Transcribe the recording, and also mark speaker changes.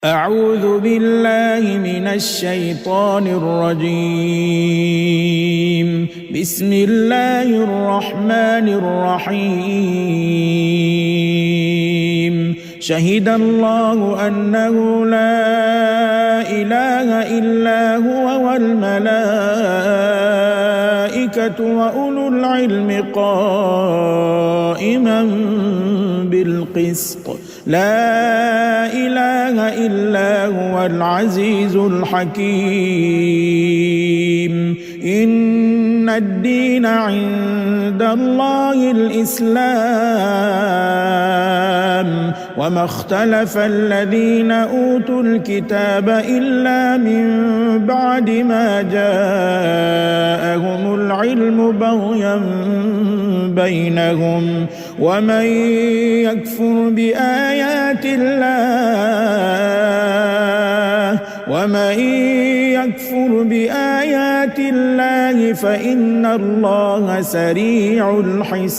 Speaker 1: أعوذ بالله من الشيطان الرجيم. بسم الله الرحمن الرحيم. شهد الله أنه لا إله إلا هو والملائكة وأولو العلم قائما بالقسط لا إله إلا هو العزيز الحكيم. إن الدين عند الله الإسلام وما اختلف الذين أوتوا الكتاب إلا من بعد ما جاءهم العلم بغيا بينهم ومن يكفر بآيات الله فإن الله سريع الحساب.